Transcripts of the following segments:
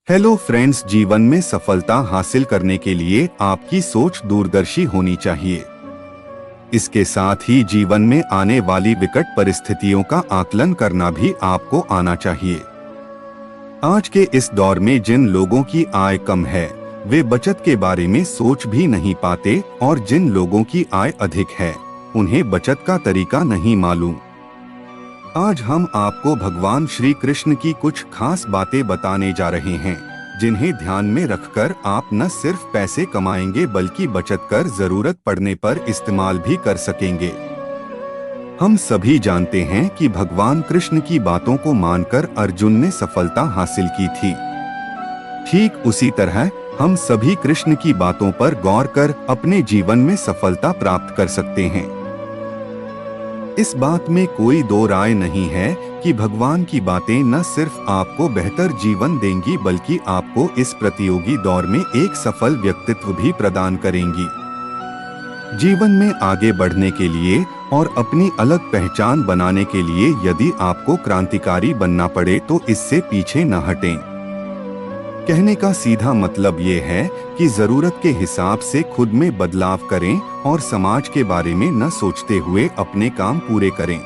Hello friends, जीवन में सफलता हासिल करने के लिए आपकी सोच दूरदर्शी होनी चाहिए। इसके साथ ही जीवन में आने वाली विकट परिस्थितियों का आकलन करना भी आपको आना चाहिए। आज के इस दौर में जिन लोगों की आय कम है वे बचत के बारे में सोच भी नहीं पाते और जिन लोगों की आय अधिक है उन्हें बचत का तरीका नहीं मालूम। आज हम आपको भगवान श्री कृष्ण की कुछ खास बातें बताने जा रहे हैं जिन्हें ध्यान में रखकर आप न सिर्फ पैसे कमाएंगे बल्कि बचत कर जरूरत पड़ने पर इस्तेमाल भी कर सकेंगे। हम सभी जानते हैं कि भगवान कृष्ण की बातों को मानकर अर्जुन ने सफलता हासिल की थी। ठीक उसी तरह हम सभी कृष्ण की बातों पर गौर कर अपने जीवन में सफलता प्राप्त कर सकते हैं। इस बात में कोई दो राय नहीं है कि भगवान की बातें न सिर्फ आपको बेहतर जीवन देंगी बल्कि आपको इस प्रतियोगी दौर में एक सफल व्यक्तित्व भी प्रदान करेंगी। जीवन में आगे बढ़ने के लिए और अपनी अलग पहचान बनाने के लिए यदि आपको क्रांतिकारी बनना पड़े तो इससे पीछे न हटें। कहने का सीधा मतलब ये है कि जरूरत के हिसाब से खुद में बदलाव करें और समाज के बारे में न सोचते हुए अपने काम पूरे करें।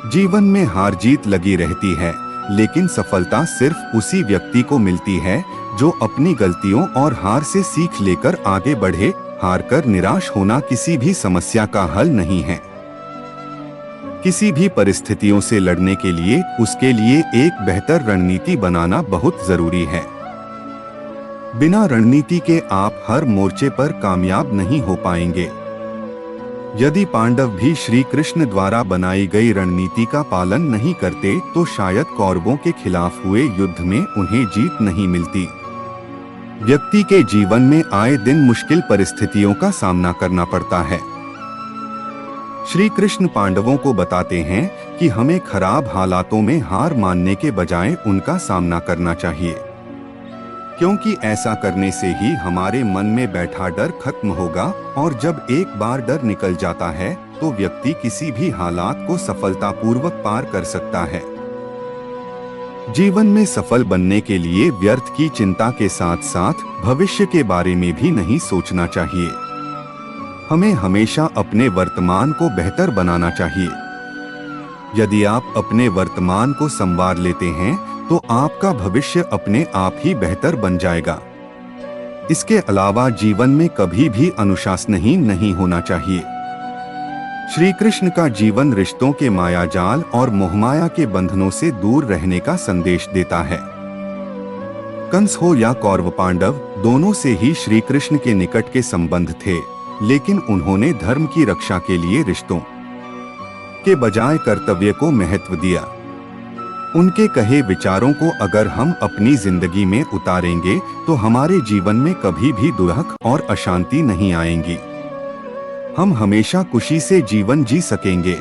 जीवन में हार जीत लगी रहती है, लेकिन सफलता सिर्फ उसी व्यक्ति को मिलती है जो अपनी गलतियों और हार से सीख लेकर आगे बढ़े। हार कर निराश होना किसी भी समस्या का हल नहीं है। किसी भी परिस्थितियों से लड़ने के लिए उसके लिए एक बेहतर रणनीति बनाना बहुत जरूरी है। बिना रणनीति के आप हर मोर्चे पर कामयाब नहीं हो पाएंगे। यदि पांडव भी श्री कृष्ण द्वारा बनाई गई रणनीति का पालन नहीं करते तो शायद कौरवों के खिलाफ हुए युद्ध में उन्हें जीत नहीं मिलती। व्यक्ति के जीवन में आए दिन मुश्किल परिस्थितियों का सामना करना पड़ता है। श्री कृष्ण पांडवों को बताते हैं कि हमें खराब हालातों में हार मानने के बजाय उनका सामना करना चाहिए, क्योंकि ऐसा करने से ही हमारे मन में बैठा डर खत्म होगा और जब एक बार डर निकल जाता है तो व्यक्ति किसी भी हालात को सफलतापूर्वक पार कर सकता है। जीवन में सफल बनने के लिए व्यर्थ की चिंता के साथ साथ भविष्य के बारे में भी नहीं सोचना चाहिए। हमें हमेशा अपने वर्तमान को बेहतर बनाना चाहिए। यदि आप अपने वर्तमान को संवार लेते हैं तो आपका भविष्य अपने आप ही बेहतर बन जाएगा। इसके अलावा जीवन में कभी भी अनुशासनहीन नहीं होना चाहिए। श्री कृष्ण का जीवन रिश्तों के मायाजाल और मोहमाया के बंधनों से दूर रहने का संदेश देता है। कंस हो या कौरव पांडव, दोनों से ही श्री कृष्ण के निकट के संबंध थे, लेकिन उन्होंने धर्म की रक्षा के लिए रिश्तों के बजाय कर्तव्य को महत्व दिया। उनके कहे विचारों को अगर हम अपनी जिंदगी में उतारेंगे तो हमारे जीवन में कभी भी दुख और अशांति नहीं आएंगी। हम हमेशा खुशी से जीवन जी सकेंगे।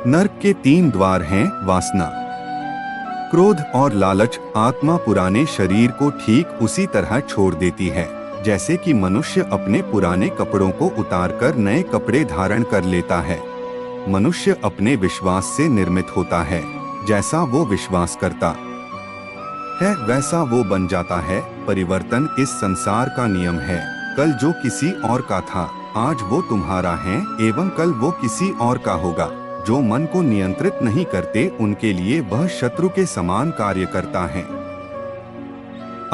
नरक के 3 द्वार हैं: वासना, क्रोध और लालच। आत्मा पुराने शरीर को ठीक उसी तरह छोड़ देती है जैसे कि मनुष्य अपने पुराने कपड़ों को उतारकर नए कपड़े धारण कर लेता है। मनुष्य अपने विश्वास से निर्मित होता है। जैसा वो विश्वास करता है वैसा वो बन जाता है। परिवर्तन इस संसार का नियम है। कल जो किसी और का था आज वो तुम्हारा है एवं कल वो किसी और का होगा। जो मन को नियंत्रित नहीं करते उनके लिए वह शत्रु के समान कार्य करता है।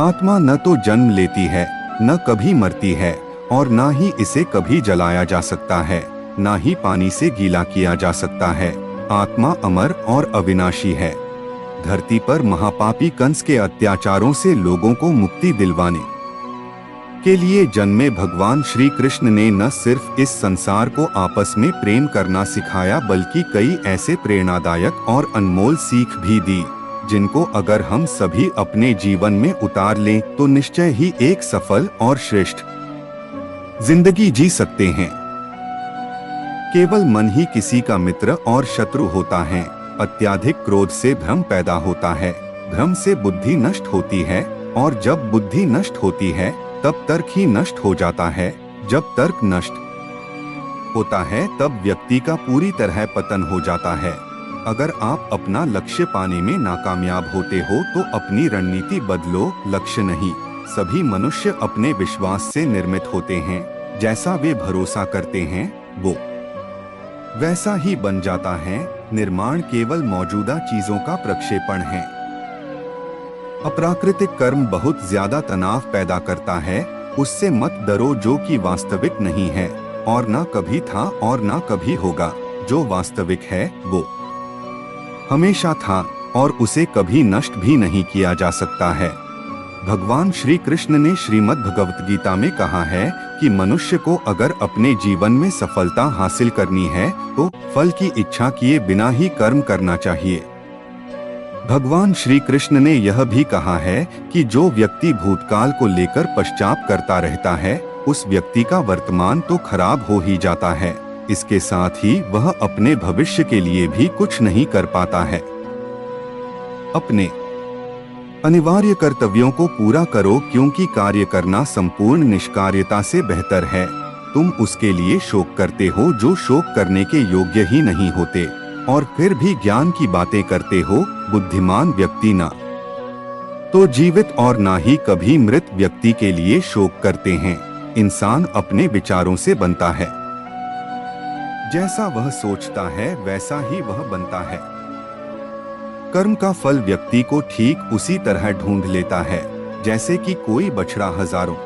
आत्मा न तो जन्म लेती है, न कभी मरती है और न ही इसे कभी जलाया जा सकता है, न ही पानी से गीला किया जा सकता है। आत्मा अमर और अविनाशी है। धरती पर महापापी कंस के अत्याचारों से लोगों को मुक्ति दिलवाने के लिए जन्मे भगवान श्री कृष्ण ने न सिर्फ इस संसार को आपस में प्रेम करना सिखाया बल्कि कई ऐसे प्रेरणादायक और अनमोल सीख भी दी जिनको अगर हम सभी अपने जीवन में उतार लें तो निश्चय ही एक सफल और श्रेष्ठ जिंदगी जी सकते हैं। केवल मन ही किसी का मित्र और शत्रु होता है। अत्याधिक क्रोध से भ्रम पैदा होता है, भ्रम से बुद्धि नष्ट होती है और जब बुद्धि नष्ट होती है तब तर्क ही नष्ट हो जाता है। जब तर्क नष्ट होता है तब व्यक्ति का पूरी तरह पतन हो जाता है। अगर आप अपना लक्ष्य पाने में नाकामयाब होते हो तो अपनी रणनीति बदलो, लक्ष्य नहीं। सभी मनुष्य अपने विश्वास से निर्मित होते हैं। जैसा वे भरोसा करते हैं वो वैसा ही बन जाता है। निर्माण केवल मौजूदा चीजों का प्रक्षेपण है। अप्राकृतिक कर्म बहुत ज्यादा तनाव पैदा करता है। उससे मत डरो जो कि वास्तविक नहीं है, और ना कभी था और ना कभी होगा। जो वास्तविक है वो हमेशा था और उसे कभी नष्ट भी नहीं किया जा सकता है। भगवान श्री कृष्ण ने श्रीमद् भगवत गीता में कहा है कि मनुष्य को अगर अपने जीवन में सफलता हासिल करनी है तो फल की इच्छा किए बिना ही कर्म करना चाहिए। भगवान श्री कृष्ण ने यह भी कहा है कि जो व्यक्ति भूतकाल को लेकर पश्चाताप करता रहता है उस व्यक्ति का वर्तमान तो खराब हो ही जाता है, इसके साथ ही वह अपने भविष्य के लिए भी कुछ नहीं कर पाता है। अपने अनिवार्य कर्तव्यों को पूरा करो, क्योंकि कार्य करना संपूर्ण निष्कार्यता से बेहतर है। तुम उसके लिए शोक करते हो जो शोक करने के योग्य ही नहीं होते, और फिर भी ज्ञान की बातें करते हो। बुद्धिमान व्यक्ति ना तो जीवित और ना ही कभी मृत व्यक्ति के लिए शोक करते हैं। इंसान अपने विचारों से बनता है। जैसा वह सोचता है वैसा ही वह बनता है। कर्म का फल व्यक्ति को ठीक उसी तरह ढूंढ लेता है जैसे कि कोई बछड़ा हजारों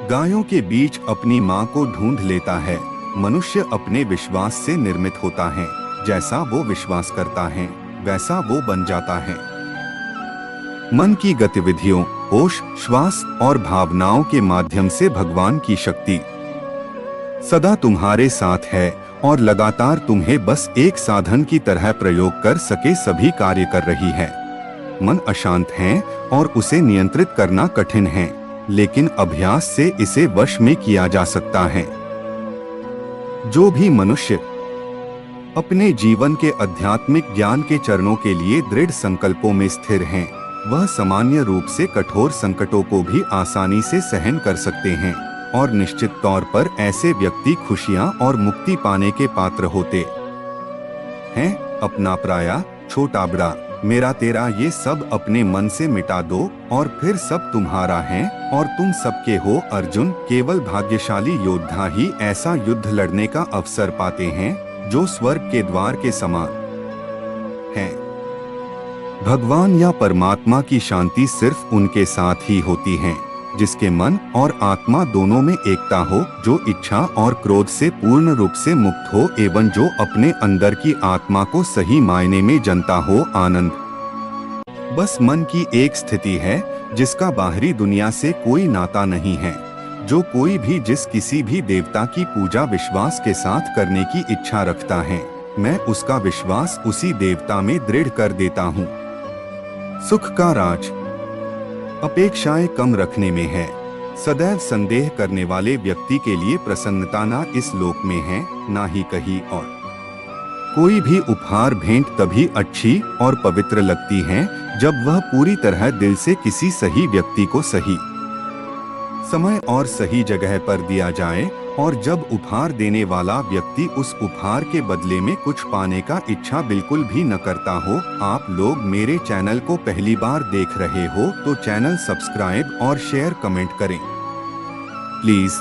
गायों के बीच अपनी मां को ढूंढ लेता है। मनुष्य अपने विश्वास से निर्मित होता है। जैसा वो विश्वास करता है वैसा वो बन जाता है। मन की गतिविधियों, होश, श्वास और भावनाओं के माध्यम से भगवान की शक्ति सदा तुम्हारे साथ है और लगातार तुम्हें बस एक साधन की तरह प्रयोग कर सके सभी कार्य कर रही है। मन अशांत है और उसे नियंत्रित करना कठिन है, लेकिन अभ्यास से इसे वश में किया जा सकता है। जो भी मनुष्य अपने जीवन के आध्यात्मिक ज्ञान के चरणों के लिए दृढ़ संकल्पों में स्थिर हैं, वह सामान्य रूप से कठोर संकटों को भी आसानी से सहन कर सकते हैं, और निश्चित तौर पर ऐसे व्यक्ति खुशियां और मुक्ति पाने के पात्र होते हैं। अपना पराया, छोटा बड़ा, मेरा तेरा, ये सब अपने मन से मिटा दो और फिर सब तुम्हारा है और तुम सबके हो। अर्जुन, केवल भाग्यशाली योद्धा ही ऐसा युद्ध लड़ने का अवसर पाते हैं जो स्वर्ग के द्वार के समान है। भगवान या परमात्मा की शांति सिर्फ उनके साथ ही होती है जिसके मन और आत्मा दोनों में एकता हो, जो इच्छा और क्रोध से पूर्ण रूप से मुक्त हो एवं जो अपने अंदर की आत्मा को सही मायने में जानता हो। आनंद बस मन की एक स्थिति है जिसका बाहरी दुनिया से कोई नाता नहीं है। जो कोई भी जिस किसी भी देवता की पूजा विश्वास के साथ करने की इच्छा रखता है, मैं उसका विश्वास उसी देवता में दृढ़ कर देता हूँ। सुख का राज अपेक्षाएं कम रखने में है। सदैव संदेह करने वाले व्यक्ति के लिए प्रसन्नता ना इस लोक में है ना ही कहीं और। कोई भी उपहार भेंट तभी अच्छी और पवित्र लगती है जब वह पूरी तरह दिल से किसी सही व्यक्ति को सही समय और सही जगह पर दिया जाए, और जब उपहार देने वाला व्यक्ति उस उपहार के बदले में कुछ पाने का इच्छा बिल्कुल भी न करता हो। आप लोग मेरे चैनल को पहली बार देख रहे हो तो चैनल सब्सक्राइब और शेयर कमेंट करें प्लीज।